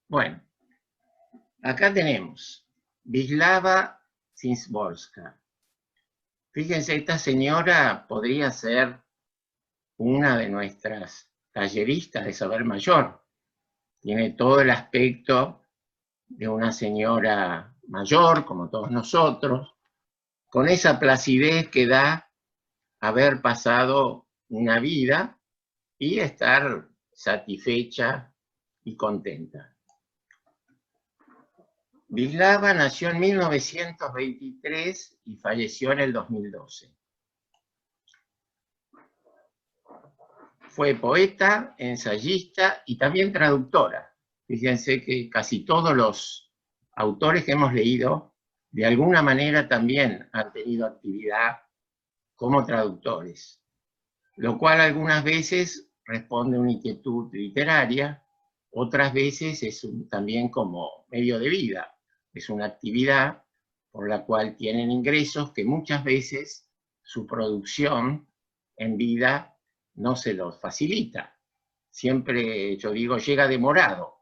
Bueno, acá tenemos Wisława Szymborska. Fíjense, esta señora podría ser una de nuestras talleristas de saber mayor. Tiene todo el aspecto de una señora mayor, como todos nosotros, con esa placidez que da haber pasado una vida y estar satisfecha y contenta. Wisława nació en 1923 y falleció en el 2012. Fue poeta, ensayista y también traductora. Fíjense que casi todos los autores que hemos leído, de alguna manera también han tenido actividad como traductores, lo cual algunas veces responde a una inquietud literaria, otras veces es también como medio de vida. Es una actividad por la cual tienen ingresos que muchas veces su producción en vida no se los facilita. Siempre, yo digo, llega demorado.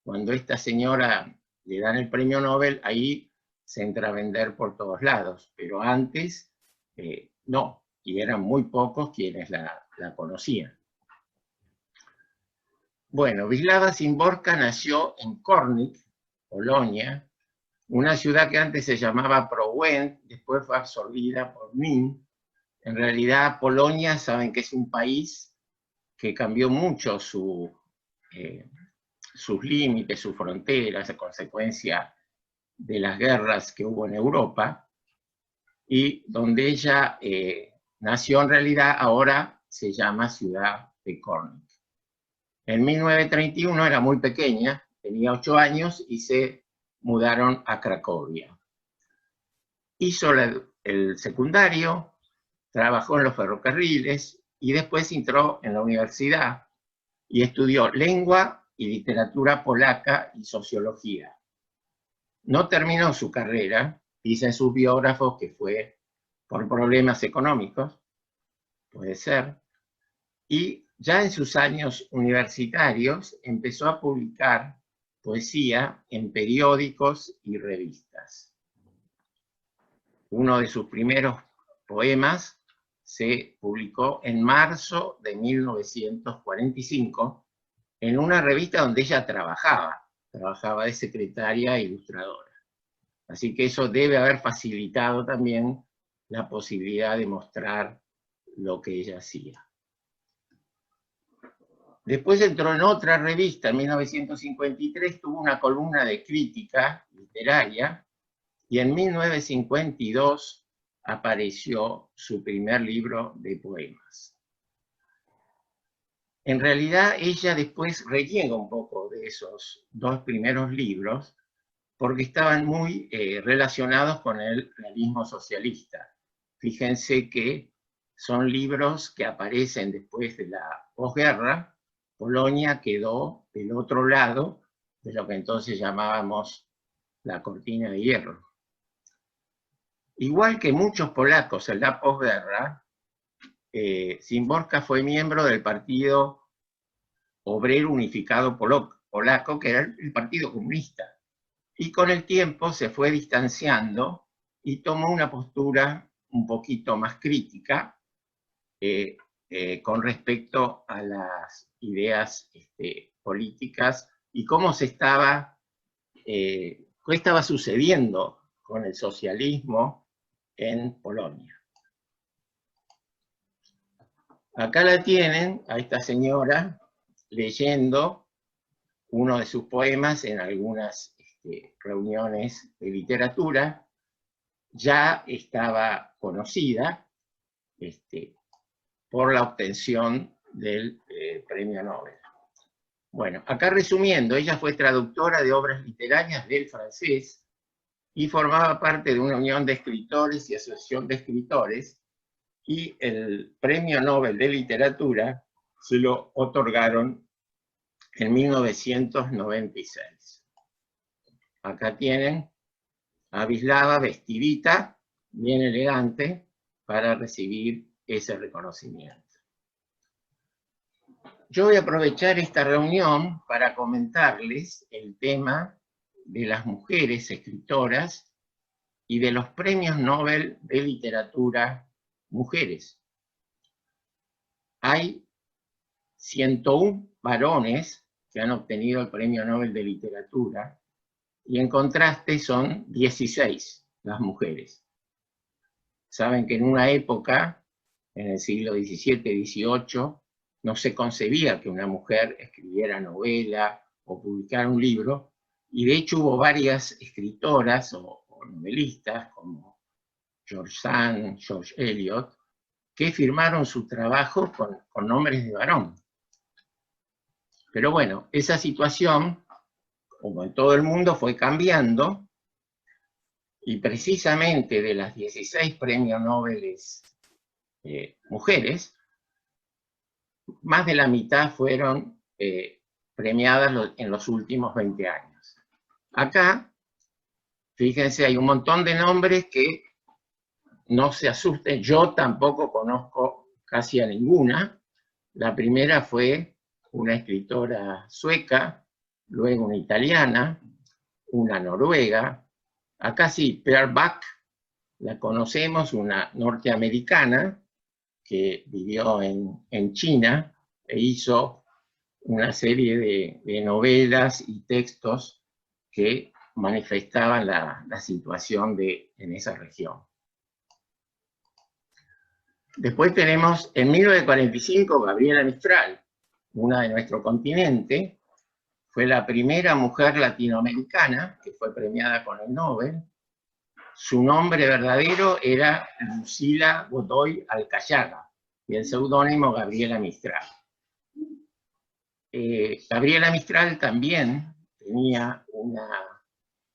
Cuando esta señora le dan el premio Nobel, ahí se entra a vender por todos lados, pero antes no, y eran muy pocos quienes la conocían. Bueno, Wisława Szymborska nació en Kornik, Polonia, una ciudad que antes se llamaba Prowęd, después fue absorbida por Nin. En realidad, Polonia, saben que es un país que cambió mucho sus límites, sus fronteras, a consecuencia de las guerras que hubo en Europa, y donde ella nació en realidad ahora se llama ciudad de Kornik. En 1931 era muy pequeña, tenía 8 años y se mudaron a Cracovia. Hizo el secundario, trabajó en los ferrocarriles y después entró en la universidad y estudió lengua y literatura polaca y sociología. No terminó su carrera, dicen sus biógrafos que fue por problemas económicos, puede ser, y ya en sus años universitarios empezó a publicar poesía en periódicos y revistas. Uno de sus primeros poemas se publicó en marzo de 1945 en una revista donde ella trabajaba de secretaria e ilustradora. Así que eso debe haber facilitado también la posibilidad de mostrar lo que ella hacía. Después entró en otra revista, en 1953 tuvo una columna de crítica literaria y en 1952 apareció su primer libro de poemas. En realidad ella después reniega un poco de esos 2 primeros libros porque estaban muy relacionados con el realismo socialista. Fíjense que son libros que aparecen después de la posguerra. Polonia quedó del otro lado de lo que entonces llamábamos la cortina de hierro. Igual que muchos polacos en la posguerra, Szymborska fue miembro del Partido Obrero Unificado Polaco, que era el Partido Comunista. Y con el tiempo se fue distanciando y tomó una postura un poquito más crítica con respecto a las ideas políticas y cómo qué estaba sucediendo con el socialismo en Polonia. Acá la tienen, a esta señora, leyendo uno de sus poemas en algunas reuniones de literatura. Ya estaba conocida por la obtención del premio Nobel. Bueno, acá resumiendo, ella fue traductora de obras literarias del francés y formaba parte de una unión de escritores y asociación de escritores, y el premio Nobel de literatura se lo otorgaron en 1996. Acá tienen a Wisława vestidita, bien elegante, para recibir ese reconocimiento. Yo voy a aprovechar esta reunión para comentarles el tema de las mujeres escritoras y de los premios Nobel de literatura mujeres. Hay 101 varones que han obtenido el premio Nobel de literatura y en contraste son 16 las mujeres. Saben que en una época, en el siglo XVII, XVIII, no se concebía que una mujer escribiera novela o publicara un libro, y de hecho hubo varias escritoras o novelistas como George Sand, George Eliot, que firmaron su trabajo con nombres de varón. Pero bueno, esa situación, como en todo el mundo, fue cambiando, y precisamente de las 16 premios Nobel mujeres, más de la mitad fueron premiadas en los últimos 20 años. Acá, fíjense, hay un montón de nombres que no se asusten, yo tampoco conozco casi a ninguna. La primera fue una escritora sueca, luego una italiana, una noruega. Acá sí, Pearl Buck, la conocemos, una norteamericana que vivió en China e hizo una serie de novelas y textos que manifestaban la situación en esa región. Después tenemos, en 1945, Gabriela Mistral, una de nuestro continente, fue la primera mujer latinoamericana que fue premiada con el Nobel. Su nombre verdadero era Lucila Godoy Alcayaga y el seudónimo Gabriela Mistral. Gabriela Mistral también tenía un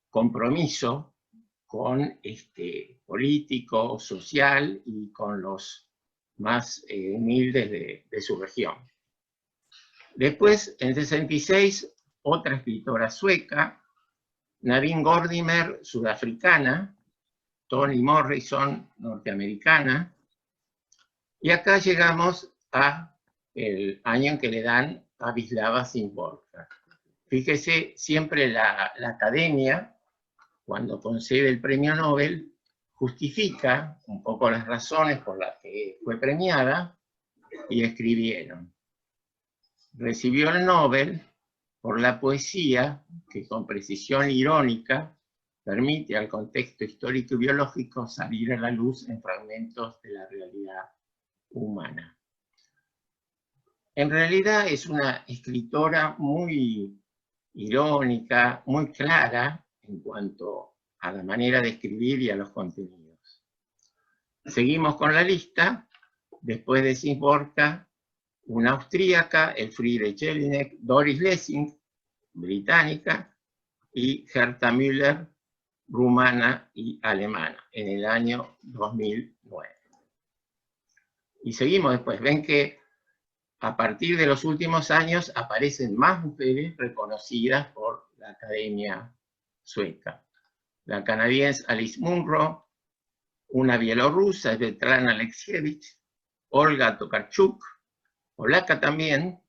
compromiso con político, social y con los más humildes de su región. Después, en 66, otra escritora sueca, Nadine Gordimer, sudafricana, Toni Morrison, norteamericana, y acá llegamos al año en que le dan a Wisława Szymborska. Fíjese, siempre la academia, cuando concede el premio Nobel, justifica un poco las razones por las que fue premiada, y escribieron: recibió el Nobel por la poesía que con precisión irónica permite al contexto histórico y biológico salir a la luz en fragmentos de la realidad humana. En realidad es una escritora muy irónica, muy clara en cuanto a la manera de escribir y a los contenidos. Seguimos con la lista. Después de Szymborska, una austríaca, Elfriede Jelinek, Doris Lessing, británica, y Herta Müller, rumana y alemana, en el año 2009. Y seguimos después. Ven que a partir de los últimos años aparecen más mujeres reconocidas por la Academia Sueca. La canadiense Alice Munro, una bielorrusa, Svetlana Alexievich, Olga Tokarczuk, polaca también,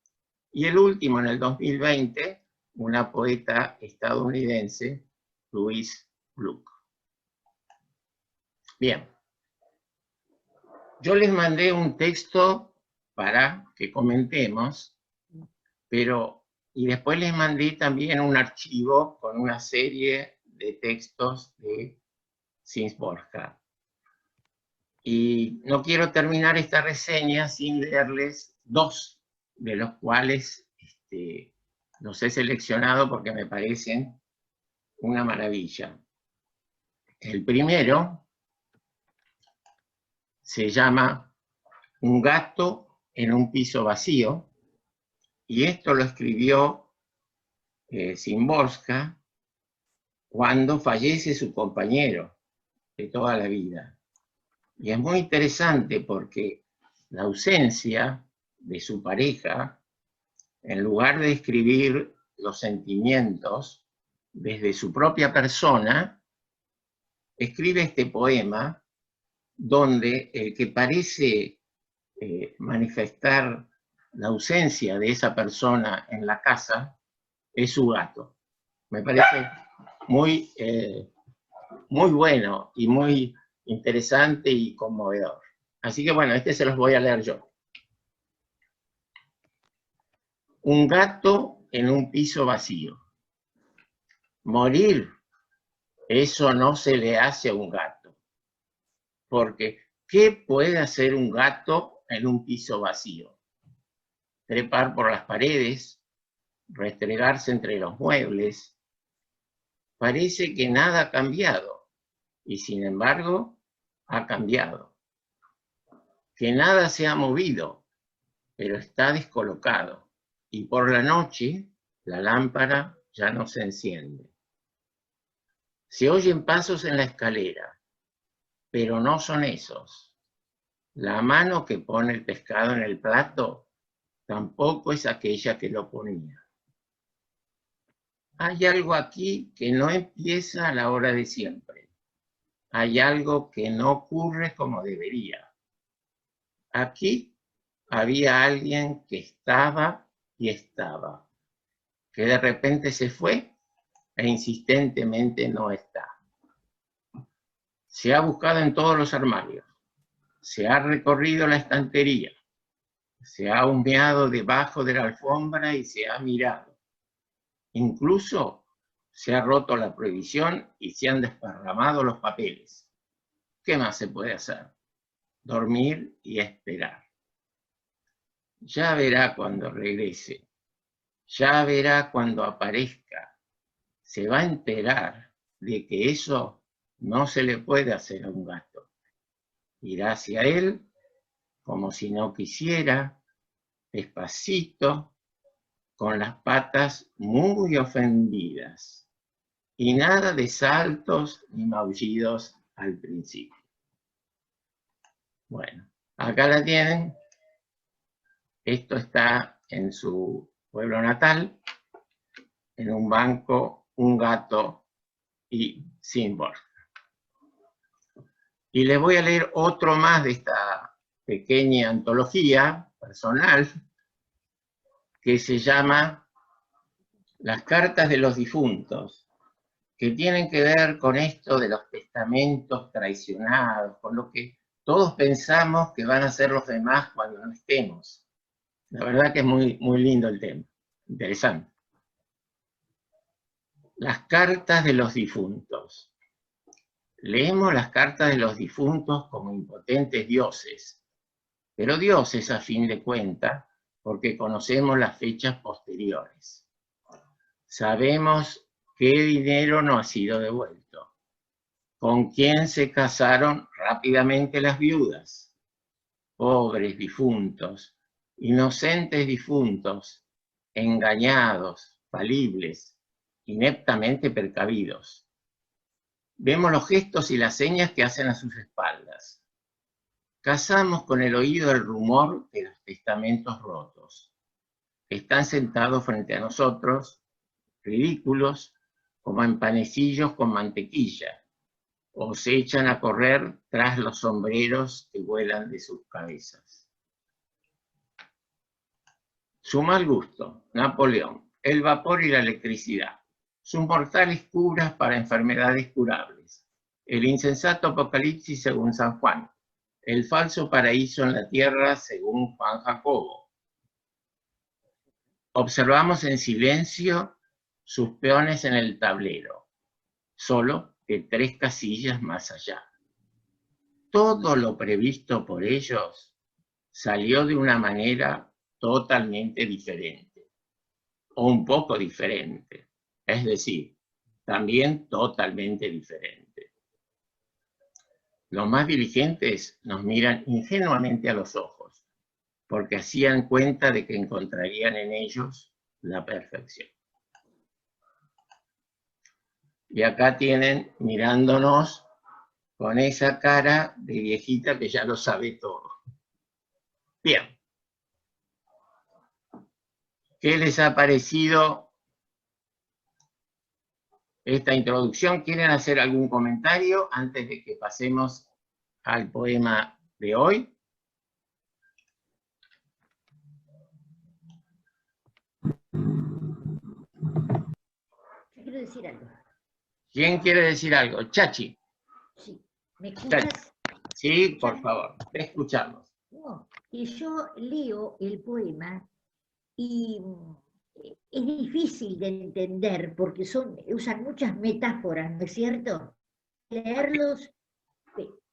y el último en el 2020, una poeta estadounidense, Louise Gluck. Bien, yo les mandé un texto para que comentemos, y después les mandé también un archivo con una serie de textos de Szymborska. Y no quiero terminar esta reseña sin leerles dos de los cuales los he seleccionado porque me parecen una maravilla. El primero se llama Un gato en un piso vacío, y esto lo escribió Szymborska cuando fallece su compañero de toda la vida. Y es muy interesante porque la ausencia de su pareja, en lugar de escribir los sentimientos desde su propia persona, escribe este poema donde el que parece manifestar la ausencia de esa persona en la casa es su gato. Me parece muy, muy bueno y muy interesante y conmovedor. Así que bueno, este se los voy a leer yo. Un gato en un piso vacío. Morir, eso no se le hace a un gato. Porque, ¿qué puede hacer un gato en un piso vacío? Trepar por las paredes, restregarse entre los muebles. Parece que nada ha cambiado, y sin embargo, ha cambiado. Que nada se ha movido, pero está descolocado, y por la noche la lámpara ya no se enciende. Se oyen pasos en la escalera, pero no son esos. La mano que pone el pescado en el plato tampoco es aquella que lo ponía. Hay algo aquí que no empieza a la hora de siempre. Hay algo que no ocurre como debería. Aquí había alguien que estaba y estaba, que de repente se fue e insistentemente no está. Se ha buscado en todos los armarios, se ha recorrido la estantería, se ha humeado debajo de la alfombra y se ha mirado. Incluso se ha roto la prohibición y se han desparramado los papeles. ¿Qué más se puede hacer? Dormir y esperar. Ya verá cuando regrese, ya verá cuando aparezca. Se va a enterar de que eso no se le puede hacer a un gato. Irá hacia él como si no quisiera, despacito, con las patas muy ofendidas. Y nada de saltos ni maullidos al principio. Bueno, acá la tienen. Esto está en su pueblo natal, en un banco, un gato y Simborg. Y les voy a leer otro más de esta pequeña antología personal que se llama Las cartas de los difuntos, que tienen que ver con esto de los testamentos traicionados, con lo que todos pensamos que van a ser los demás cuando no estemos. La verdad que es muy, muy lindo el tema, interesante. Las cartas de los difuntos. Leemos las cartas de los difuntos como impotentes dioses, pero dioses a fin de cuentas, porque conocemos las fechas posteriores. Sabemos qué dinero no ha sido devuelto, con quién se casaron rápidamente las viudas, pobres difuntos, inocentes difuntos, engañados, falibles, ineptamente precavidos. Vemos los gestos y las señas que hacen a sus espaldas. Cazamos con el oído el rumor de los testamentos rotos. Están sentados frente a nosotros, ridículos, como en panecillos con mantequilla, o se echan a correr tras los sombreros que vuelan de sus cabezas. Su mal gusto, Napoleón, el vapor y la electricidad, sus mortales curas para enfermedades curables, el insensato apocalipsis según San Juan, el falso paraíso en la tierra según Juan Jacobo. Observamos en silencio sus peones en el tablero, solo que 3 casillas más allá. Todo lo previsto por ellos salió de una manera totalmente diferente, o un poco diferente, es decir, también totalmente diferente. Los más diligentes nos miran ingenuamente a los ojos, porque hacían cuenta de que encontrarían en ellos la perfección. Y acá tienen mirándonos con esa cara de viejita que ya lo sabe todo. Bien. ¿Qué les ha parecido esta introducción? ¿Quieren hacer algún comentario antes de que pasemos al poema de hoy? quiero decir algo. ¿Quién quiere decir algo? Chachi. Sí. ¿Me escuchas? Sí, por favor, te escuchamos. No, que yo leo el poema y es difícil de entender porque usan muchas metáforas, ¿no es cierto? Leerlos,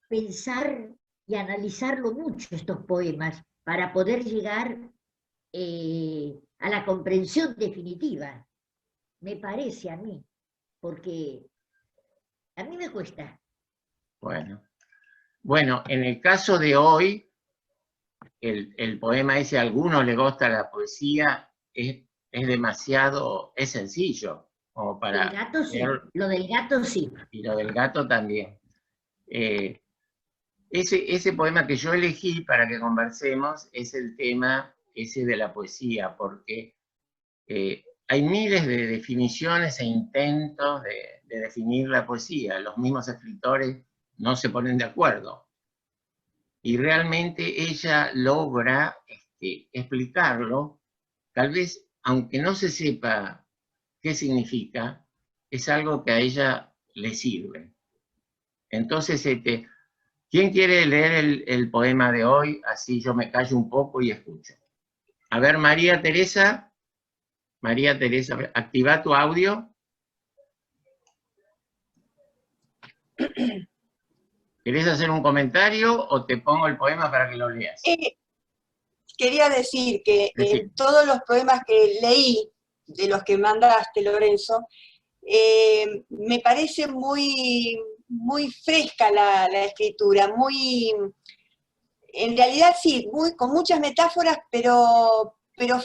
pensar y analizarlo mucho estos poemas para poder llegar a la comprensión definitiva, me parece a mí, porque a mí me cuesta. Bueno, en el caso de hoy, el poema ese, a algunos les gusta la poesía, es demasiado, es sencillo, como para... El gato sí, lo del gato sí. Y lo del gato también. Ese poema que yo elegí para que conversemos es el tema ese de la poesía, porque hay miles de definiciones e intentos de definir la poesía. Los mismos escritores no se ponen de acuerdo. Y realmente ella logra explicarlo, tal vez, aunque no se sepa qué significa, es algo que a ella le sirve. Entonces, ¿quién quiere leer el poema de hoy? Así yo me callo un poco y escucho. A ver, María Teresa, activa tu audio. ¿Querés hacer un comentario o te pongo el poema para que lo leas? Quería decir que todos los poemas que leí, de los que mandaste, Lorenzo, me parece muy, muy fresca la escritura, muy, en realidad sí, con muchas metáforas, pero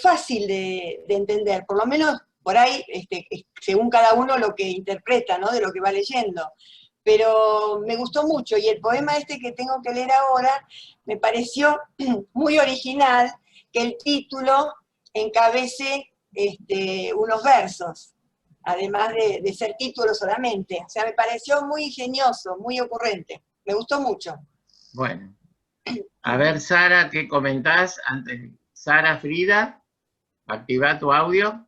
fácil de entender, por lo menos por ahí, según cada uno lo que interpreta, ¿no? De lo que va leyendo. Pero me gustó mucho, y el poema que tengo que leer ahora me pareció muy original, que el título encabece unos versos, además de ser título solamente. O sea, me pareció muy ingenioso, muy ocurrente. Me gustó mucho. Bueno. A ver, Sara, ¿qué comentás? Sara, Frida, activa tu audio.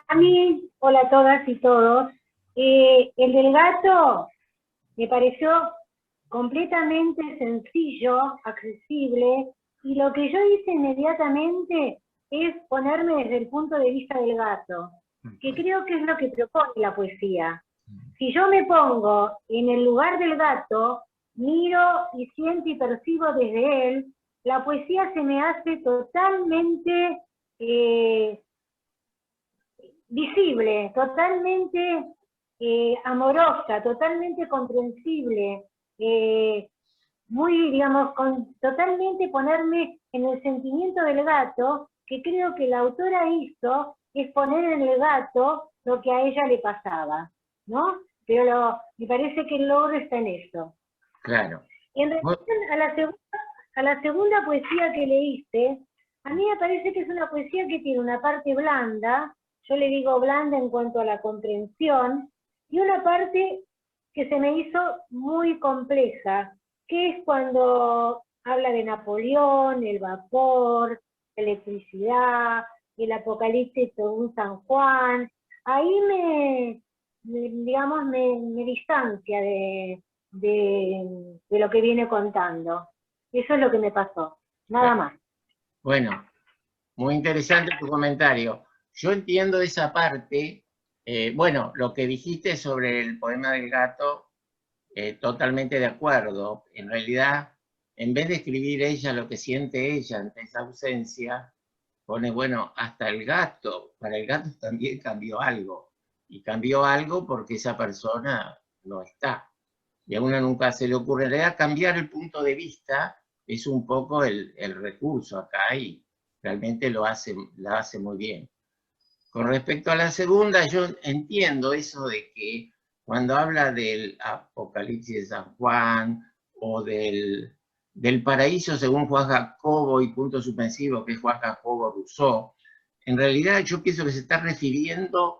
A mí, hola a todas y todos, el del gato me pareció completamente sencillo, accesible, y lo que yo hice inmediatamente es ponerme desde el punto de vista del gato, que creo que es lo que propone la poesía. Si yo me pongo en el lugar del gato, miro y siento y percibo desde él, la poesía se me hace totalmente visible, totalmente amorosa, totalmente comprensible, muy, digamos, totalmente ponerme en el sentimiento del gato, que creo que la autora hizo, es poner en el gato lo que a ella le pasaba, ¿no? Pero me parece que el logro está en eso. Claro. En relación a la segunda poesía que leíste, a mí me parece que es una poesía que tiene una parte blanda, yo le digo blanda en cuanto a la comprensión, y una parte que se me hizo muy compleja, que es cuando habla de Napoleón, el vapor, la electricidad, el apocalipsis según San Juan. Ahí digamos, me distancia de lo que viene contando. Eso es lo que me pasó, nada más. Bueno, muy interesante tu comentario. Yo entiendo esa parte. Bueno, lo que dijiste sobre el poema del gato, totalmente de acuerdo. En realidad, en vez de escribir ella lo que siente ella ante esa ausencia, pone, bueno, hasta el gato, para el gato también cambió algo. Y cambió algo porque esa persona no está. Y a uno nunca se le ocurre. En realidad, cambiar el punto de vista es un poco el recurso acá y realmente la hace muy bien. Con respecto a la segunda, yo entiendo eso de que cuando habla del Apocalipsis de San Juan o del paraíso según Juan Jacobo y punto suspensivo, que es Juan Jacobo Rousseau, en realidad yo pienso que se está refiriendo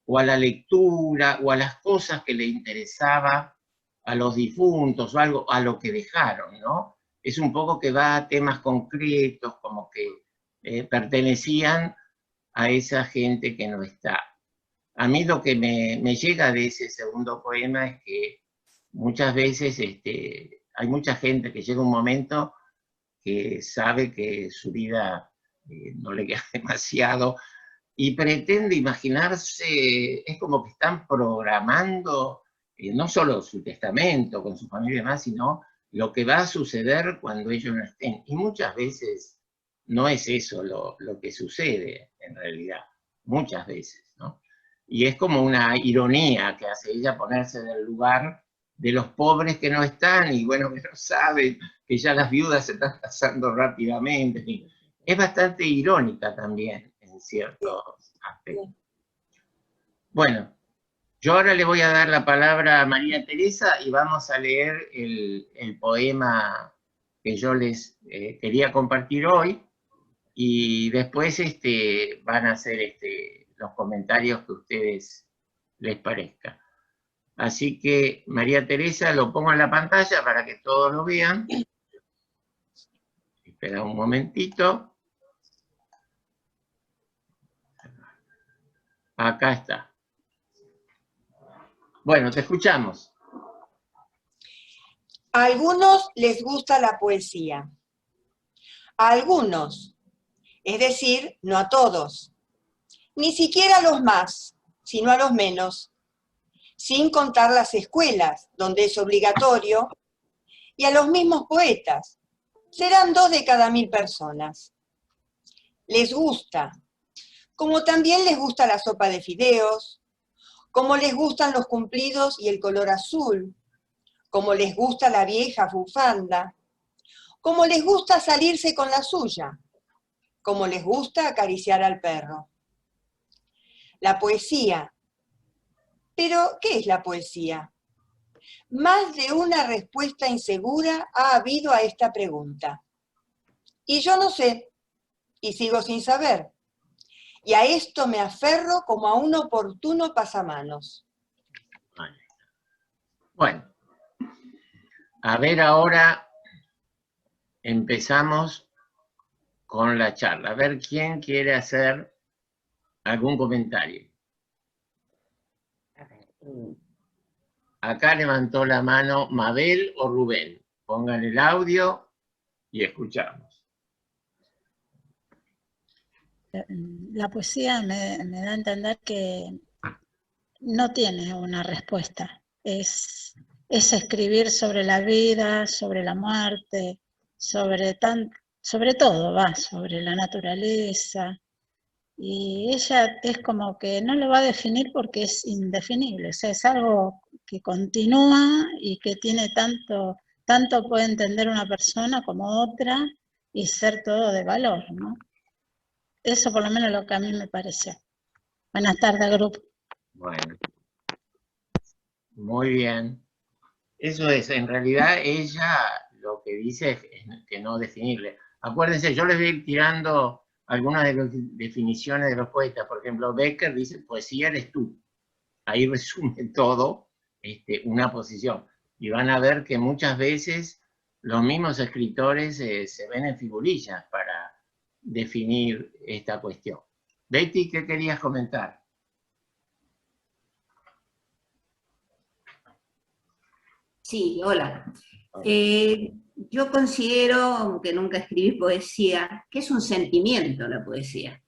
o a la lectura o a las cosas que le interesaba a los difuntos o algo, a lo que dejaron, ¿no? Es un poco que va a temas concretos, como que pertenecían a esa gente que no está. A mí lo que me llega de ese segundo poema es que muchas veces hay mucha gente que llega un momento que sabe que su vida no le queda demasiado y pretende imaginarse, es como que están programando no solo su testamento con su familia y demás, sino lo que va a suceder cuando ellos no estén. Y muchas veces no es eso lo que sucede en realidad, muchas veces, ¿no? Y es como una ironía que hace ella ponerse en el lugar de los pobres que no están y bueno, que no saben, que ya las viudas se están casando rápidamente. Es bastante irónica también en ciertos aspectos. Bueno, yo ahora le voy a dar la palabra a María Teresa y vamos a leer el poema que yo les quería compartir hoy y después van a hacer los comentarios que a ustedes les parezca. Así que, María Teresa, lo pongo en la pantalla para que todos lo vean. Espera un momentito. Acá está. Bueno, te escuchamos. A algunos les gusta la poesía. A algunos, es decir, no a todos. Ni siquiera a los más, sino a los menos. Sin contar las escuelas, donde es obligatorio, y a los mismos poetas. Serán 2 de cada 1000 personas. Les gusta, como también les gusta la sopa de fideos, como les gustan los cumplidos y el color azul, como les gusta la vieja bufanda, como les gusta salirse con la suya, como les gusta acariciar al perro. La poesía. ¿Pero qué es la poesía? Más de una respuesta insegura ha habido a esta pregunta. Y yo no sé, y sigo sin saber. Y a esto me aferro como a un oportuno pasamanos. Bueno, a ver ahora empezamos con la charla. A ver quién quiere hacer algún comentario. Acá levantó la mano Mabel o Rubén. Pongan el audio y escuchamos. La poesía me da a entender que no tiene una respuesta. Es escribir sobre la vida, sobre la muerte, sobre todo, sobre la naturaleza. Y ella es como que no lo va a definir porque es indefinible. O sea, es algo que continúa y que tiene tanto puede entender una persona como otra y ser todo de valor, ¿no? Eso por lo menos lo que a mí me parece. Buenas tardes, grupo. Bueno, muy bien. Eso es, en realidad ella lo que dice es que no definirle. Acuérdense, yo les voy a ir tirando algunas de las definiciones de los poetas. Por ejemplo, Becker dice, poesía eres tú. Ahí resume todo una posición. Y van a ver que muchas veces los mismos escritores se ven en figurillas para definir esta cuestión. Betty, ¿qué querías comentar? Sí, hola. Yo considero, aunque nunca escribí poesía, que es un sentimiento la poesía.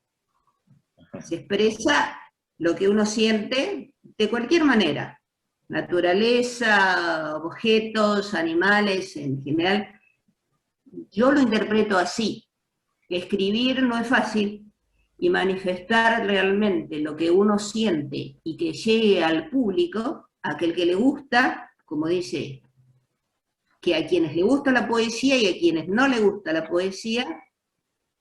Se expresa lo que uno siente de cualquier manera. Naturaleza, objetos, animales, en general. Yo lo interpreto así. Escribir no es fácil y manifestar realmente lo que uno siente y que llegue al público, a aquel que le gusta, como dice, que a quienes le gusta la poesía y a quienes no le gusta la poesía,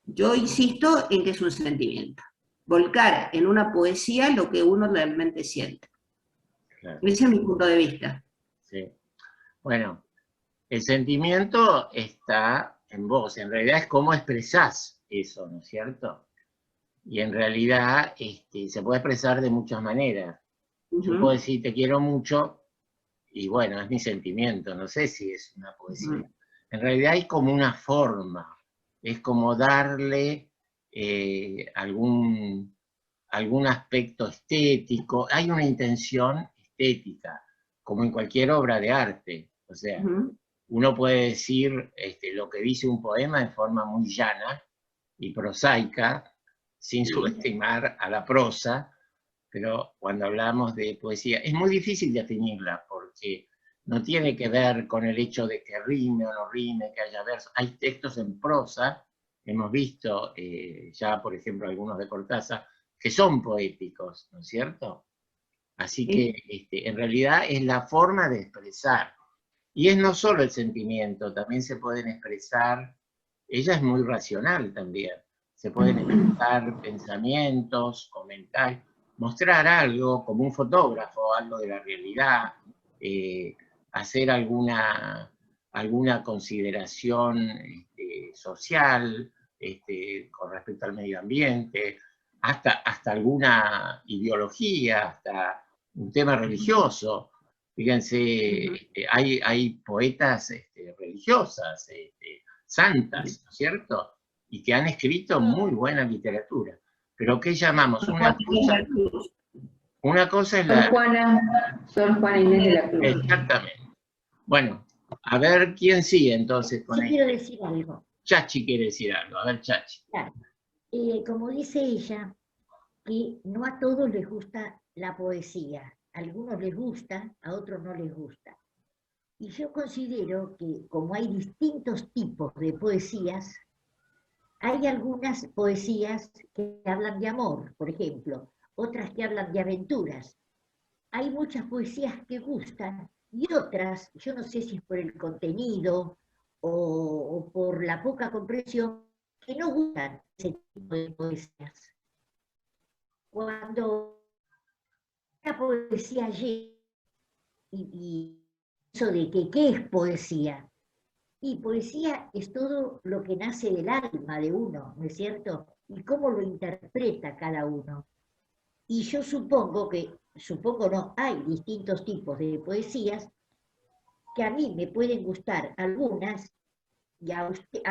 yo insisto en que es un sentimiento. Volcar en una poesía lo que uno realmente siente. Claro. Ese es mi punto de vista. Sí. Bueno, el sentimiento está en vos, en realidad es cómo expresás eso, ¿no es cierto? Y en realidad se puede expresar de muchas maneras. Yo puedo decir te quiero mucho, y bueno, es mi sentimiento, no sé si es una poesía. En realidad hay como una forma, es como darle algún algún aspecto estético, hay una intención estética, como en cualquier obra de arte. O sea, uno puede decir lo que dice un poema en forma muy llana y prosaica, sin subestimar a la prosa, pero cuando hablamos de poesía es muy difícil definirla, porque no tiene que ver con el hecho de que rime o no rime, que haya versos. Hay textos en prosa, hemos visto ya, por ejemplo, algunos de Cortázar, que son poéticos, ¿no es cierto? Así que en realidad es la forma de expresar. Y es no solo el sentimiento, también se pueden expresar, ella es muy racional también, se pueden expresar pensamientos, comentarios, mostrar algo como un fotógrafo, algo de la realidad, hacer alguna consideración social con respecto al medio ambiente, hasta alguna ideología, hasta un tema religioso. Fíjense, hay poetas religiosas, santas, ¿no es cierto? Y que han escrito muy buena literatura. Pero ¿qué llamamos? Una cosa es la... Sor Juana Inés de la Cruz. Exactamente. Bueno, a ver quién sigue entonces con Yo quiero decir algo. Chachi quiere decir algo. A ver, Chachi. Claro. Como dice ella, que no a todos les gusta la poesía. A algunos les gusta, a otros no les gusta. Y yo considero que como hay distintos tipos de poesías, hay algunas poesías que hablan de amor, por ejemplo, otras que hablan de aventuras. Hay muchas poesías que gustan y otras, yo no sé si es por el contenido o por la poca comprensión, que no gustan ese tipo de poesías. Cuando la poesía llega y eso de que ¿qué es poesía? Y poesía es todo lo que nace del alma de uno, ¿no es cierto? Y cómo lo interpreta cada uno. Y yo supongo no, hay distintos tipos de poesías que a mí me pueden gustar algunas y a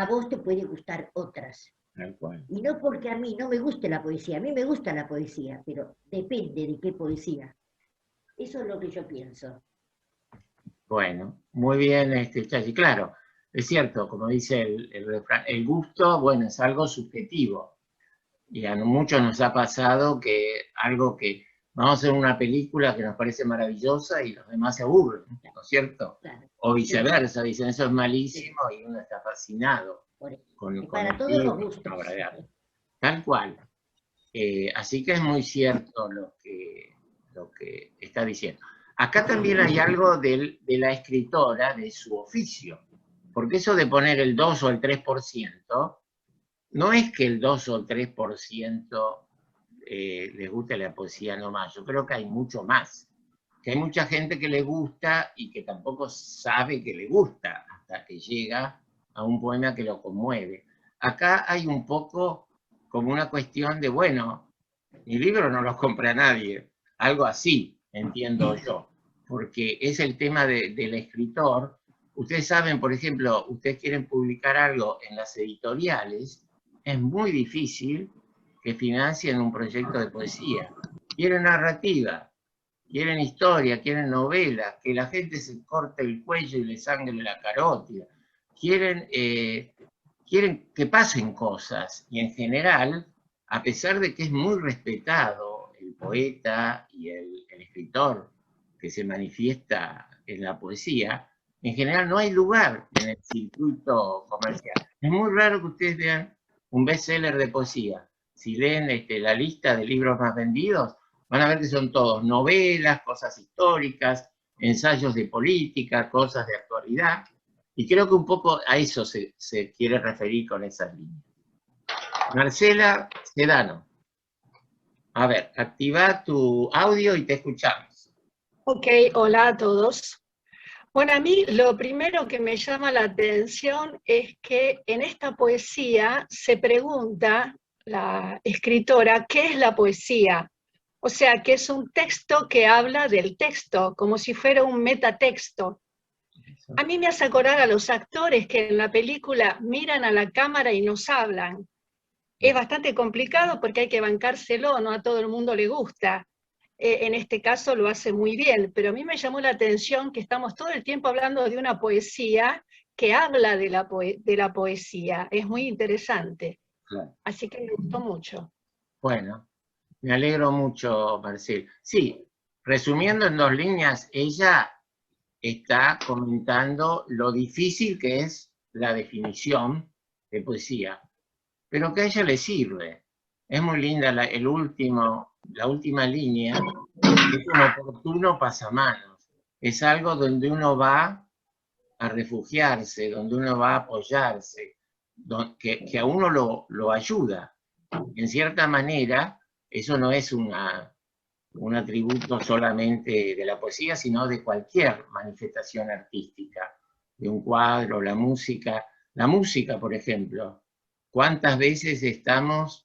vos te pueden gustar otras. Y no porque a mí no me guste la poesía, a mí me gusta la poesía, pero depende de qué poesía. Eso es lo que yo pienso. Bueno, muy bien, Chachi. Claro, es cierto, como dice el refrán, el gusto, bueno, es algo subjetivo. Y a muchos nos ha pasado que algo que vamos a hacer una película que nos parece maravillosa y los demás se aburren, ¿no es cierto? Claro. O viceversa, dicen eso es malísimo y uno está fascinado con para todos los gustos. Tal cual. Así que es muy cierto lo que está diciendo. Acá también hay algo de la escritora, de su oficio, porque eso de poner el 2 o el 3%, no es que el 2 o el 3% les guste la poesía nomás, yo creo que hay mucho más, que hay mucha gente que le gusta y que tampoco sabe que le gusta hasta que llega a un poema que lo conmueve. Acá hay un poco como una cuestión de, bueno, mi libro no lo compra nadie, algo así, entiendo yo, porque es el tema del escritor. Ustedes saben, por ejemplo, ustedes quieren publicar algo en las editoriales, es muy difícil que financien un proyecto de poesía. Quieren narrativa, quieren historia, quieren novela, que la gente se corte el cuello y le sangre la carótida. Quieren que pasen cosas, y en general, a pesar de que es muy respetado el poeta y el escritor que se manifiesta en la poesía, en general no hay lugar en el circuito comercial. Es muy raro que ustedes vean un bestseller de poesía. Si leen la lista de libros más vendidos, van a ver que son todos novelas, cosas históricas, ensayos de política, cosas de actualidad, y creo que un poco a eso se quiere referir con esas líneas. Marcela Sedano. A ver, activa tu audio y te escuchamos. Ok, hola a todos. Bueno, a mí lo primero que me llama la atención es que en esta poesía se pregunta la escritora qué es la poesía. O sea, que es un texto que habla del texto, como si fuera un metatexto. A mí me hace acordar a los actores que en la película miran a la cámara y nos hablan. es bastante complicado porque hay que bancárselo, no a todo el mundo le gusta. En este caso lo hace muy bien, pero a mí me llamó la atención que estamos todo el tiempo hablando de una poesía que habla de la poesía. Es muy interesante. Claro. Así que me gustó mucho. Bueno, me alegro mucho, Marcel. Sí, resumiendo en 2 líneas, ella está comentando lo difícil que es la definición de poesía, pero que a ella le sirve. Es muy linda la última línea, es un oportuno pasamanos. Es algo donde uno va a refugiarse, donde uno va a apoyarse, que a uno lo ayuda. En cierta manera, eso no es un atributo solamente de la poesía, sino de cualquier manifestación artística, de un cuadro, la música. La música, por ejemplo, ¿cuántas veces estamos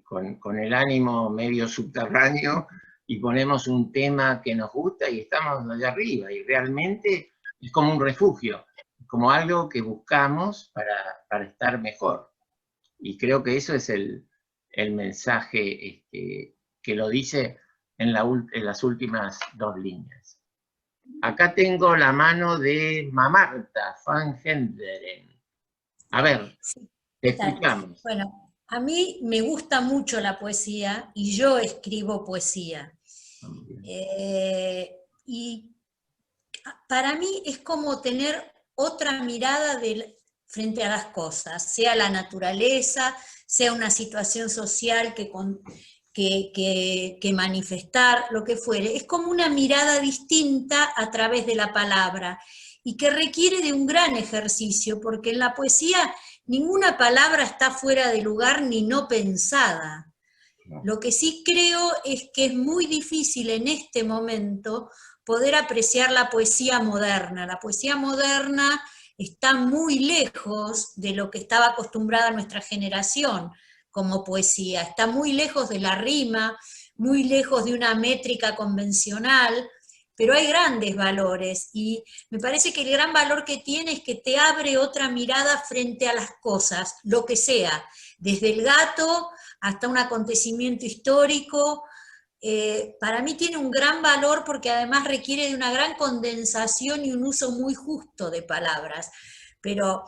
con el ánimo medio subterráneo y ponemos un tema que nos gusta y estamos allá arriba? Y realmente es como un refugio, como algo que buscamos para estar mejor. Y creo que eso es el mensaje que lo dice en las últimas 2 líneas. Acá tengo la mano de Mamarta van Genderen. A ver, te escuchamos. Bueno, a mí me gusta mucho la poesía y yo escribo poesía. Y para mí es como tener otra mirada frente a las cosas, sea la naturaleza, sea una situación social que manifestar, lo que fuere. Es como una mirada distinta a través de la palabra y que requiere de un gran ejercicio, porque en la poesía ninguna palabra está fuera de lugar ni no pensada. Lo que sí creo es que es muy difícil en este momento poder apreciar la poesía moderna. La poesía moderna está muy lejos de lo que estaba acostumbrada nuestra generación como poesía, está muy lejos de la rima, muy lejos de una métrica convencional, pero hay grandes valores, y me parece que el gran valor que tiene es que te abre otra mirada frente a las cosas, lo que sea, desde el gato hasta un acontecimiento histórico. Para mí tiene un gran valor porque además requiere de una gran condensación y un uso muy justo de palabras, pero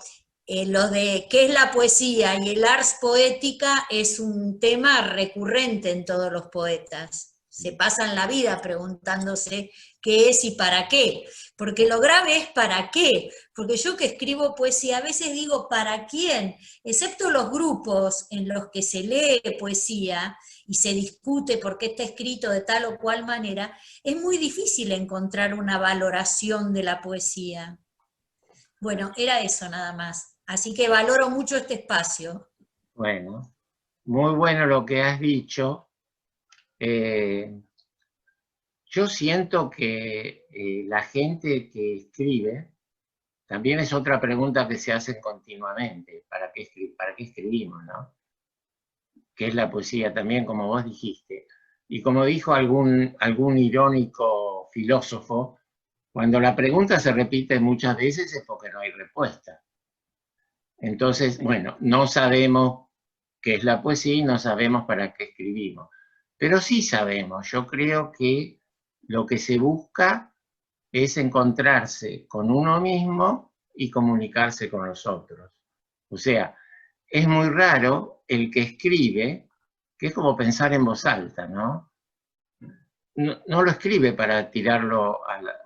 lo de qué es la poesía y el ars poética es un tema recurrente en todos los poetas. Se pasan la vida preguntándose qué es y para qué, porque lo grave es para qué, porque yo que escribo poesía a veces digo ¿para quién? Excepto los grupos en los que se lee poesía y se discute por qué está escrito de tal o cual manera, es muy difícil encontrar una valoración de la poesía. Bueno, era eso nada más. Así que valoro mucho este espacio. Bueno, muy bueno lo que has dicho. Yo siento que la gente que escribe, también es otra pregunta que se hace continuamente, ¿para qué escribimos, no? ¿Qué es la poesía también, como vos dijiste? Y como dijo algún irónico filósofo, cuando la pregunta se repite muchas veces es porque no hay respuesta. Entonces, bueno, no sabemos qué es la poesía y no sabemos para qué escribimos. Pero sí sabemos, yo creo que lo que se busca es encontrarse con uno mismo y comunicarse con los otros. O sea, es muy raro el que escribe, que es como pensar en voz alta, ¿no? No lo escribe para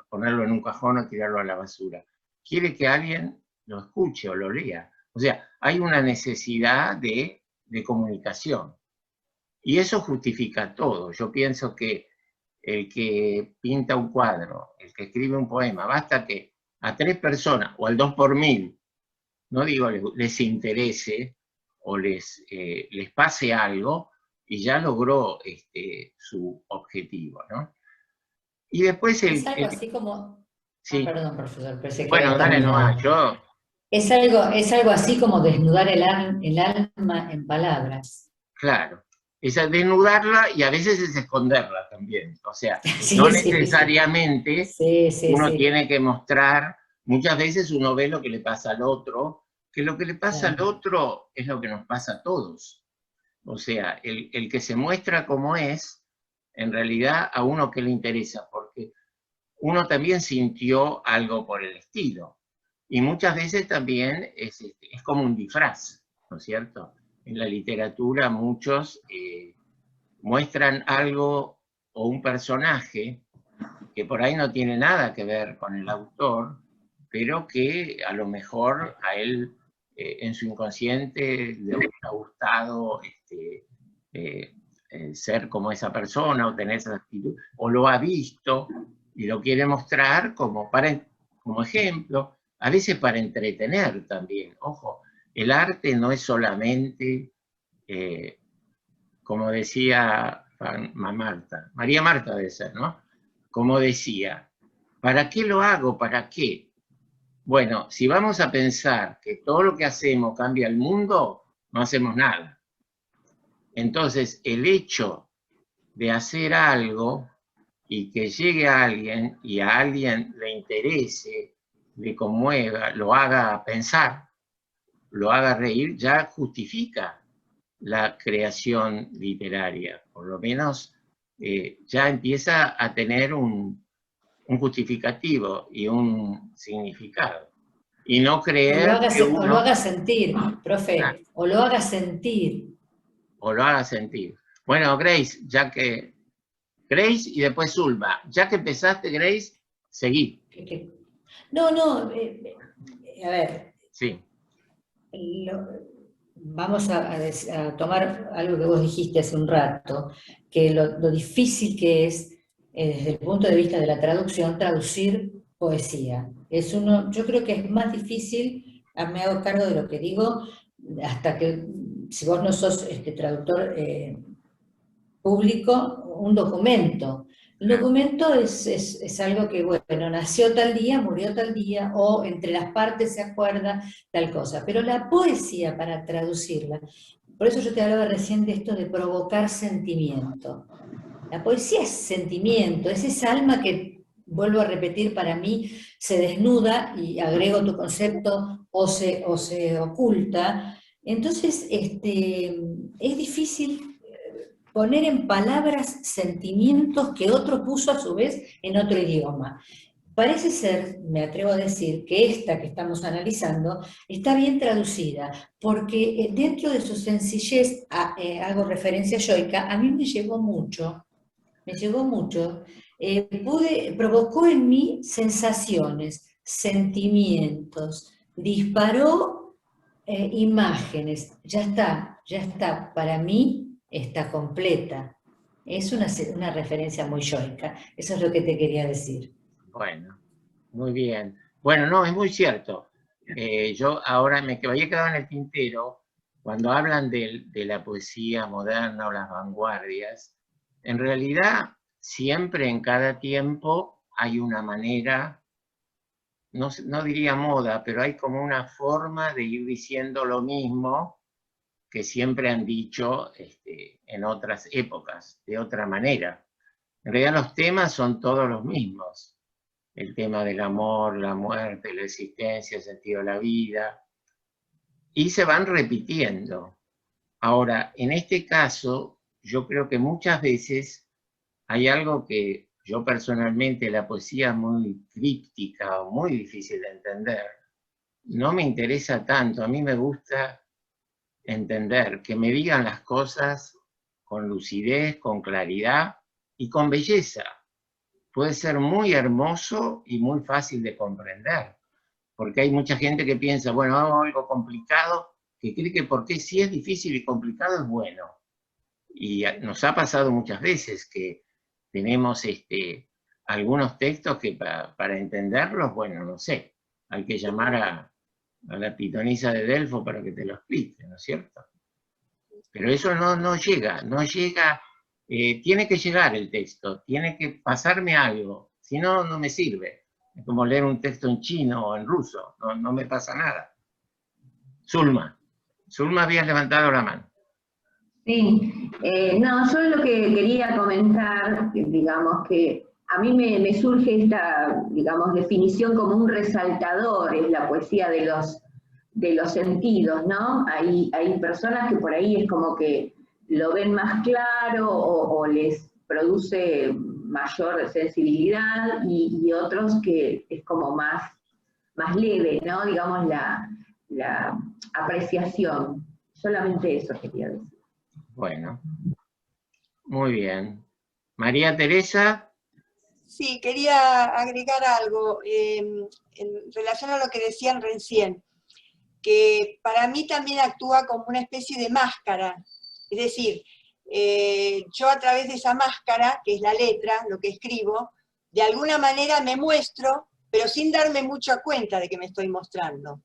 ponerlo en un cajón o tirarlo a la basura. Quiere que alguien lo escuche o lo lea. O sea, hay una necesidad de comunicación. Y eso justifica todo. Yo pienso que el que pinta un cuadro, el que escribe un poema, basta que a 3 personas, o al 2 por 1000, no digo les interese o les pase algo, y ya logró su objetivo, ¿no? Y después es algo así como... Sí. Perdón, profesor, pensé que bueno, dale nomás, yo... Es algo así como desnudar el alma en palabras. Claro, es desnudarla y a veces es esconderla también. O sea, sí, no necesariamente sí, uno tiene que mostrar, muchas veces uno ve lo que le pasa al otro que lo que le pasa al otro es lo que nos pasa a todos. O sea, el que se muestra como es, en realidad a uno que le interesa, porque uno también sintió algo por el estilo. Y muchas veces también es como un disfraz, ¿no es cierto? En la literatura muchos muestran algo o un personaje que por ahí no tiene nada que ver con el autor, pero que a lo mejor a él en su inconsciente le hubiera gustado ser como esa persona o tener esa actitud, o lo ha visto y lo quiere mostrar como ejemplo, a veces para entretener también. Ojo, el arte no es solamente, como decía María Marta debe ser, ¿no? Como decía, ¿para qué lo hago? ¿Para qué? Bueno, si vamos a pensar que todo lo que hacemos cambia el mundo, no hacemos nada. Entonces, el hecho de hacer algo y que llegue a alguien y a alguien le interese, le conmueva, lo haga pensar, lo haga reír, ya justifica la creación literaria. Por lo menos ya empieza a tener un justificativo y un significado. Y no creer o lo haga sentir, profe, claro. O lo haga sentir. O lo haga sentir. Bueno, Grace, Grace y después Zulma. Ya que empezaste, Grace, seguí. No, a ver. Sí. Vamos a tomar algo que vos dijiste hace un rato, que lo difícil que es, desde el punto de vista de la traducción, traducir poesía. Yo creo que es más difícil, me hago cargo de lo que digo, hasta que, si vos no sos traductor público, un documento. Un documento es algo que, bueno, nació tal día, murió tal día, o entre las partes se acuerda tal cosa. Pero la poesía, para traducirla, por eso yo te hablaba recién de esto de provocar sentimiento. La poesía es sentimiento, es esa alma que, vuelvo a repetir, para mí se desnuda, y agrego tu concepto, o se oculta. Entonces, es difícil poner en palabras sentimientos que otro puso a su vez en otro idioma. Parece ser, me atrevo a decir, que esta que estamos analizando está bien traducida, porque dentro de su sencillez, hago referencia a Yoica, a mí me llegó mucho, provocó en mí sensaciones, sentimientos, disparó imágenes, ya está, para mí está completa. Es una referencia muy yoica, eso es lo que te quería decir. Bueno, muy bien. Bueno, no, es muy cierto. Yo ahora me había quedado en el tintero, cuando hablan de la poesía moderna o las vanguardias, en realidad siempre en cada tiempo hay una manera, no diría moda, pero hay como una forma de ir diciendo lo mismo que siempre han dicho en otras épocas, de otra manera. En realidad los temas son todos los mismos. El tema del amor, la muerte, la existencia, el sentido de la vida. Y se van repitiendo. Ahora, en este caso, yo creo que muchas veces hay algo que yo personalmente, la poesía es muy críptica o muy difícil de entender. No me interesa tanto, a mí me gusta entender, que me digan las cosas con lucidez, con claridad y con belleza. Puede ser muy hermoso y muy fácil de comprender, porque hay mucha gente que piensa, bueno, hago algo complicado, que cree que porque si es difícil y complicado es bueno. Y nos ha pasado muchas veces que tenemos algunos textos que para entenderlos, bueno, no sé, hay que llamar a la pitonisa de Delfo para que te lo explique, ¿no es cierto? Pero eso no llega, tiene que llegar el texto, tiene que pasarme algo, si no, no me sirve. Es como leer un texto en chino o en ruso, no me pasa nada. Zulma habías levantado la mano. Sí, no, yo lo que quería comentar, digamos que a mí me surge esta, digamos, definición como un resaltador, es la poesía de de los sentidos, ¿no? Hay personas que por ahí es como que lo ven más claro o les produce mayor sensibilidad y otros que es como más leve, ¿no? Digamos, la apreciación. Solamente eso quería decir. Bueno, muy bien. María Teresa. Sí, quería agregar algo en relación a lo que decían recién, que para mí también actúa como una especie de máscara. Es decir, yo a través de esa máscara, que es la letra, lo que escribo, de alguna manera me muestro, pero sin darme mucha cuenta de que me estoy mostrando.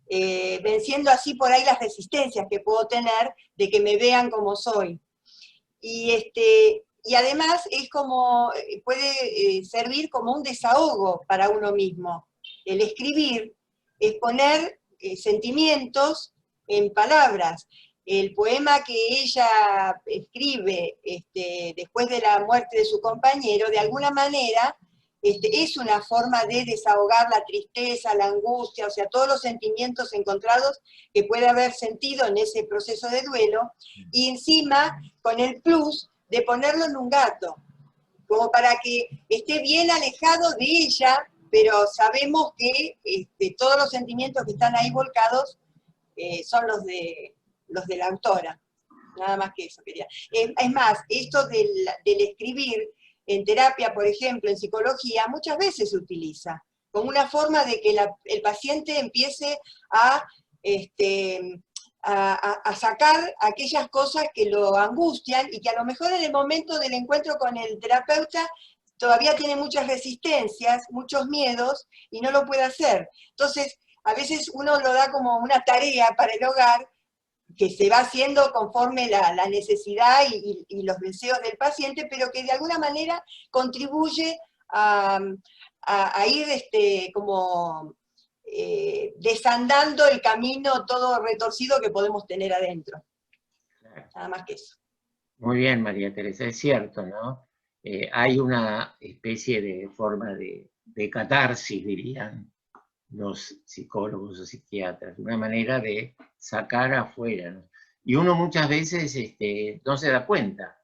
Venciendo así por ahí las resistencias que puedo tener de que me vean como soy. Y además es como, puede servir como un desahogo para uno mismo. El escribir es poner sentimientos en palabras. El poema que ella escribe después de la muerte de su compañero, de alguna manera, es una forma de desahogar la tristeza, la angustia, o sea, todos los sentimientos encontrados que puede haber sentido en ese proceso de duelo, y encima con el plus de ponerlo en un gato, como para que esté bien alejado de ella, pero sabemos que todos los sentimientos que están ahí volcados son los de la autora. Nada más que eso quería. Es más, esto del escribir en terapia, por ejemplo, en psicología, muchas veces se utiliza como una forma de que el paciente empiece a sacar aquellas cosas que lo angustian y que a lo mejor en el momento del encuentro con el terapeuta todavía tiene muchas resistencias, muchos miedos y no lo puede hacer. Entonces, a veces uno lo da como una tarea para el hogar que se va haciendo conforme la necesidad y los deseos del paciente, pero que de alguna manera contribuye a ir como desandando el camino todo retorcido que podemos tener adentro. Claro. Nada más que eso. Muy bien, María Teresa, es cierto, ¿no? Hay una especie de forma de catarsis, dirían los psicólogos o psiquiatras, una manera de sacar afuera, ¿no? Y uno muchas veces no se da cuenta,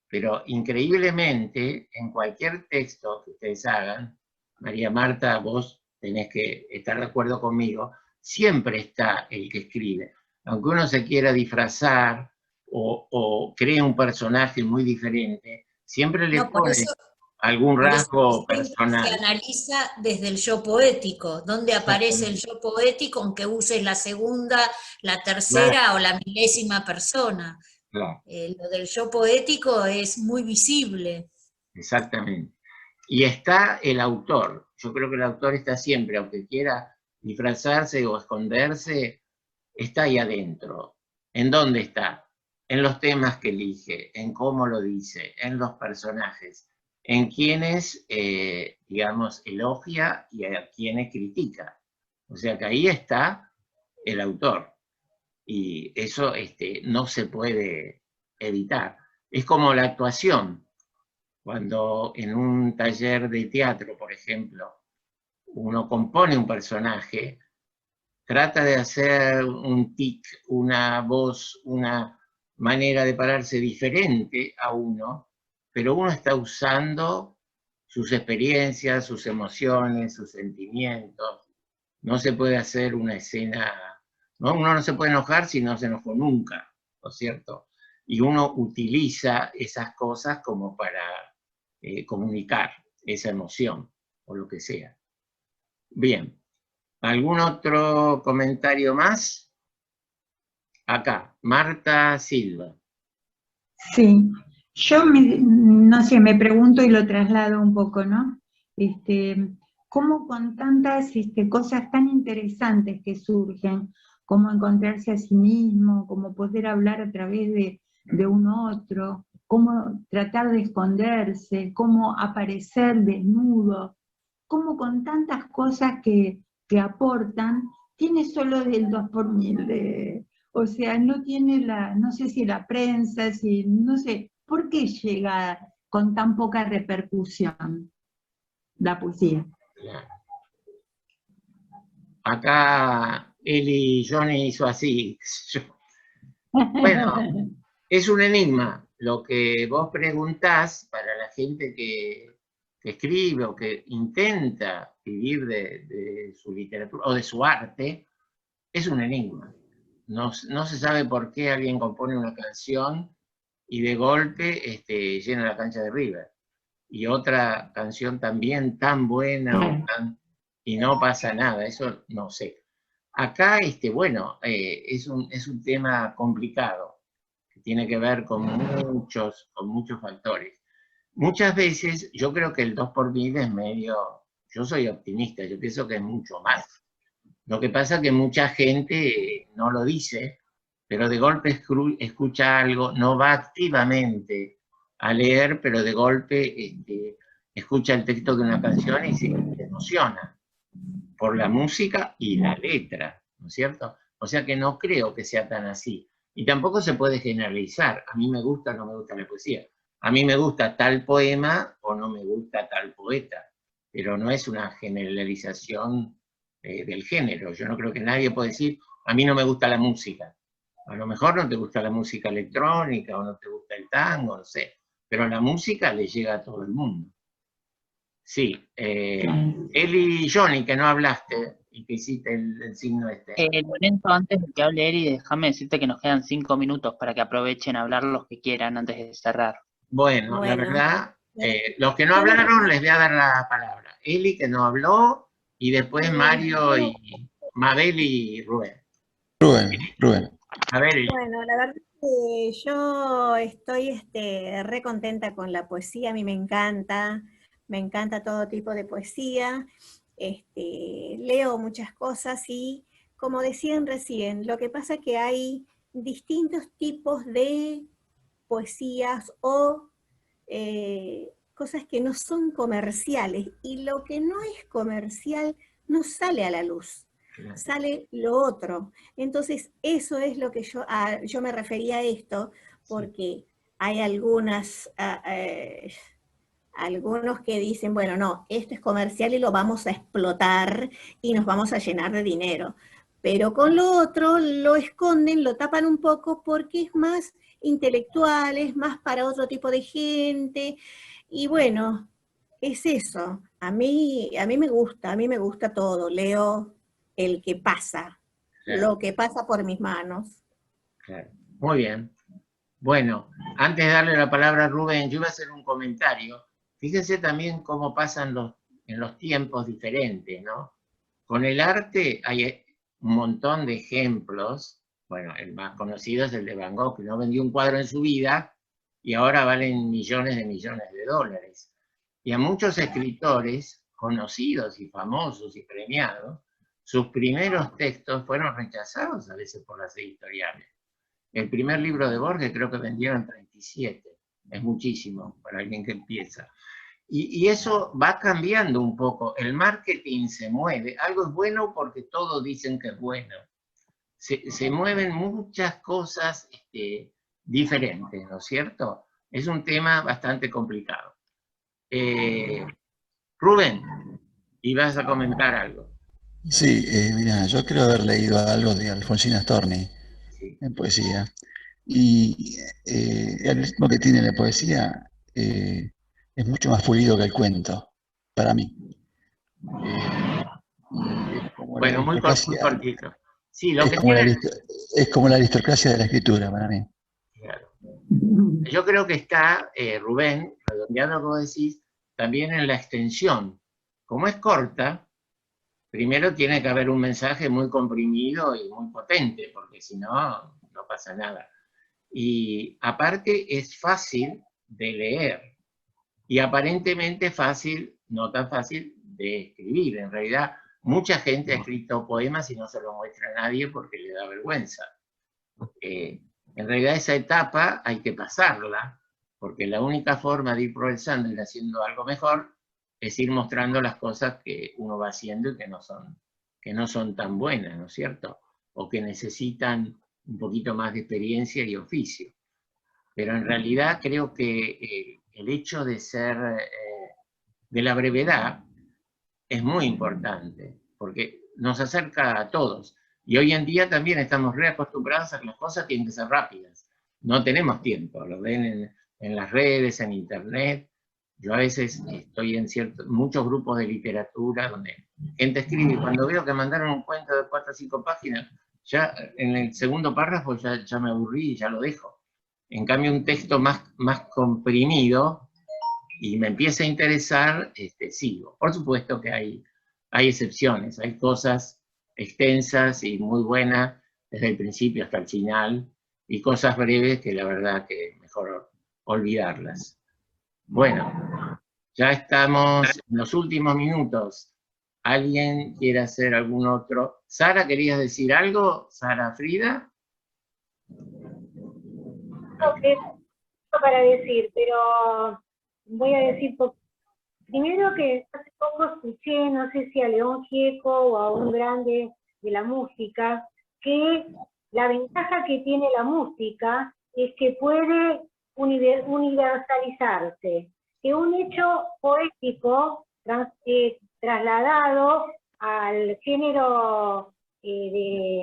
pero increíblemente en cualquier texto que ustedes hagan, María Marta, vos tenés que estar de acuerdo conmigo, siempre está el que escribe. Aunque uno se quiera disfrazar o cree un personaje muy diferente, siempre le pone algún rasgo personal. Se analiza desde el yo poético, donde aparece el yo poético, aunque uses la segunda, la tercera o la milésima persona. Claro. Lo del yo poético es muy visible. Exactamente. Y está el autor. Yo creo que el autor está siempre, aunque quiera disfrazarse o esconderse, está ahí adentro. ¿En dónde está? En los temas que elige, en cómo lo dice, en los personajes, en quienes, digamos, elogia y a quienes critica. O sea que ahí está el autor. Y eso no se puede evitar. Es como la actuación. Cuando en un taller de teatro, por ejemplo, uno compone un personaje, trata de hacer un tic, una voz, una manera de pararse diferente a uno, pero uno está usando sus experiencias, sus emociones, sus sentimientos. No se puede hacer una escena, ¿no? Uno no se puede enojar si no se enojó nunca, ¿no es cierto? Y uno utiliza esas cosas como para comunicar esa emoción, o lo que sea. Bien. ¿Algún otro comentario más? Acá, Marta Silva. Sí, yo no sé, me pregunto y lo traslado un poco, ¿no? ¿Cómo con tantas cosas tan interesantes que surgen, como encontrarse a sí mismo, como poder hablar a través de un otro, cómo tratar de esconderse, cómo aparecer desnudo, cómo con tantas cosas que aportan, tiene solo del 2 por 1000 o sea, no tiene no sé si la prensa, no sé, ¿por qué llega con tan poca repercusión la poesía? Acá Eli Johnny hizo así. Bueno, es un enigma. Lo que vos preguntás para la gente que escribe o que intenta vivir de su literatura o de su arte, es un enigma. No se sabe por qué alguien compone una canción y de golpe llena la cancha de River. Y otra canción también tan buena y no pasa nada, eso no sé. Acá, bueno, es un tema complicado, que tiene que ver con muchos factores. Muchas veces yo creo que el 2 por 1000 es medio, yo soy optimista, yo pienso que es mucho más. Lo que pasa es que mucha gente no lo dice, pero de golpe escucha algo, no va activamente a leer, pero de golpe escucha el texto de una canción y se emociona por la música y la letra, ¿no es cierto? O sea que no creo que sea tan así. Y tampoco se puede generalizar. A mí me gusta o no me gusta la poesía. A mí me gusta tal poema o no me gusta tal poeta. Pero no es una generalización del género. Yo no creo que nadie pueda decir, a mí no me gusta la música. A lo mejor no te gusta la música electrónica o no te gusta el tango, no sé. Pero la música le llega a todo el mundo. Sí. Eli, Johnny, que no hablaste y que hiciste el signo este. Lorenzo, antes de que hable Eli, déjame decirte que nos quedan 5 minutos para que aprovechen a hablar los que quieran antes de cerrar. Bueno, la verdad, los que no hablaron les voy a dar la palabra. Eli, que no habló, y después Mario y Mabel y Rubén. Rubén. A ver, Eli. Bueno, la verdad que yo estoy re contenta con la poesía, a mí me encanta todo tipo de poesía, leo muchas cosas y como decían recién, lo que pasa es que hay distintos tipos de poesías o cosas que no son comerciales, y lo que no es comercial no sale a la luz, sale lo otro. Entonces eso es lo que yo me refería a esto, porque hay algunos que dicen, bueno, no, esto es comercial y lo vamos a explotar y nos vamos a llenar de dinero. Pero con lo otro lo esconden, lo tapan un poco porque es más intelectual, es más para otro tipo de gente. Y bueno, es eso. A mí me gusta todo. Leo el que pasa, lo que pasa por mis manos. Claro. Muy bien. Bueno, antes de darle la palabra a Rubén, yo iba a hacer un comentario. Fíjense también cómo pasan en los tiempos diferentes, ¿no? Con el arte hay un montón de ejemplos. Bueno, el más conocido es el de Van Gogh, que no vendió un cuadro en su vida y ahora valen millones de dólares. Y a muchos escritores conocidos y famosos y premiados, sus primeros textos fueron rechazados a veces por las editoriales. El primer libro de Borges creo que vendieron 37. Es muchísimo para alguien que empieza. Y eso va cambiando un poco. El marketing se mueve. Algo es bueno porque todos dicen que es bueno. Se mueven muchas cosas diferentes, ¿no es cierto? Es un tema bastante complicado. Rubén, ibas a comentar algo. Sí, mira, yo creo haber leído algo de Alfonsina Storni en poesía. Y el ritmo que tiene la poesía es mucho más fluido que el cuento, para mí. Bueno, muy cortito. Sí, es como la aristocracia de la escritura, para mí. Claro. Yo creo que está, Rubén, redondeando lo que vos decís, también en la extensión. Como es corta, primero tiene que haber un mensaje muy comprimido y muy potente, porque si no, no pasa nada. Y aparte es fácil de leer, y aparentemente fácil, no tan fácil de escribir. En realidad, mucha gente ha escrito poemas y no se lo muestra a nadie porque le da vergüenza. En realidad esa etapa hay que pasarla, porque la única forma de ir progresando y haciendo algo mejor es ir mostrando las cosas que uno va haciendo y que no son tan buenas, ¿no es cierto? O que necesitan un poquito más de experiencia y oficio. Pero en realidad creo que el hecho de ser de la brevedad es muy importante, porque nos acerca a todos. Y hoy en día también estamos reacostumbrados a que las cosas tienen que ser rápidas. No tenemos tiempo, lo ven en las redes, en internet. Yo a veces estoy en muchos grupos de literatura donde gente escribe y cuando veo que mandaron un cuento de 4 o 5 páginas, ya en el segundo párrafo ya me aburrí y ya lo dejo. En cambio, un texto más comprimido y me empieza a interesar, sigo. Por supuesto que hay excepciones, hay cosas extensas y muy buenas desde el principio hasta el final, y cosas breves que la verdad que mejor olvidarlas. Bueno, ya estamos en los últimos minutos. ¿Alguien quiere hacer algún otro? Sara, ¿querías decir algo? Sara Frida. Para decir, pero voy a decir primero que hace poco escuché, no sé si a León Gieco o a un grande de la música, que la ventaja que tiene la música es que puede universalizarse, que un hecho poético trasladado al género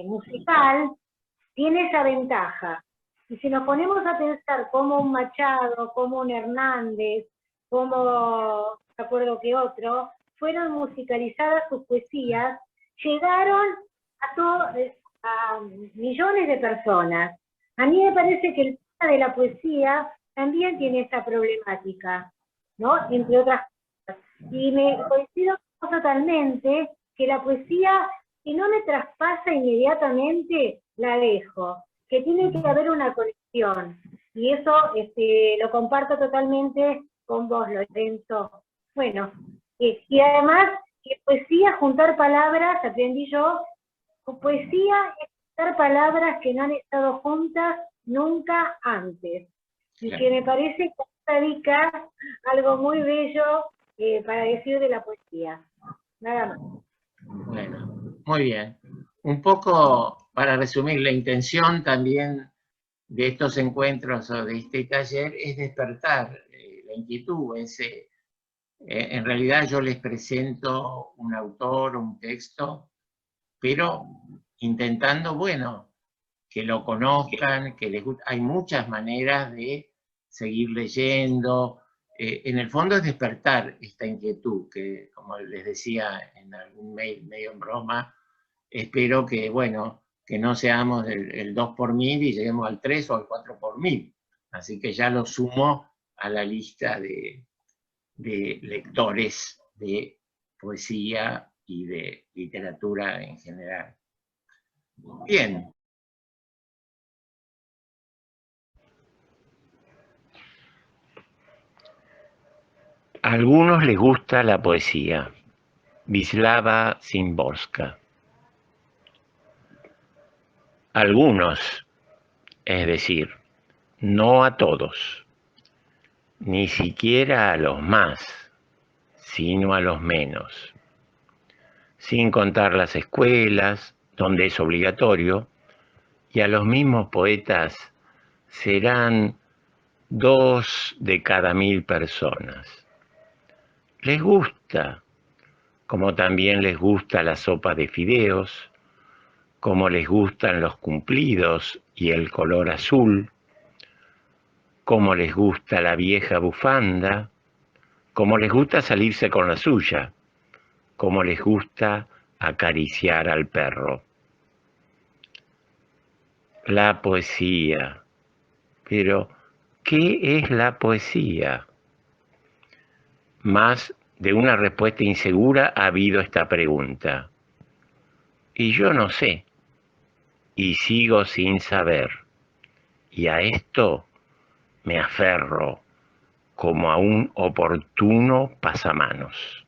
musical tiene esa ventaja. Y si nos ponemos a pensar como un Machado, como un Hernández, como, no me acuerdo que otro, fueron musicalizadas sus poesías, llegaron a millones de personas. A mí me parece que el tema de la poesía también tiene esta problemática, ¿no? Entre otras cosas. Y me coincido totalmente que la poesía, si no me traspasa inmediatamente, la dejo. Que tiene que haber una conexión. Y eso lo comparto totalmente con vos, Lorenzo. Bueno, y además, que poesía, juntar palabras, aprendí yo, poesía es juntar palabras que no han estado juntas nunca antes. Y que me parece que radica algo muy bello para decir de la poesía. Nada más. Bueno, muy bien. Un poco, para resumir, la intención también de estos encuentros o de este taller es despertar la inquietud. En realidad yo les presento un autor o un texto, pero intentando, bueno, que lo conozcan, que les guste. Hay muchas maneras de seguir leyendo. En el fondo es despertar esta inquietud, que como les decía en algún mail, medio en broma, espero que, bueno, que no seamos el 2 por 1000 y lleguemos al 3 o al 4 por 1000. Así que ya lo sumo a la lista de lectores de poesía y de literatura en general. Bien. A algunos les gusta la poesía. Wisława Szymborska. Algunos, es decir, no a todos, ni siquiera a los más, sino a los menos, sin contar las escuelas, donde es obligatorio, y a los mismos poetas serán 2 de cada 1000 personas. Les gusta, como también les gusta la sopa de fideos, como les gustan los cumplidos y el color azul, como les gusta la vieja bufanda, como les gusta salirse con la suya, como les gusta acariciar al perro. La poesía. Pero, ¿qué es la poesía? Más de una respuesta insegura ha habido esta pregunta. Y yo no sé. Y sigo sin saber. Y a esto me aferro como a un oportuno pasamanos.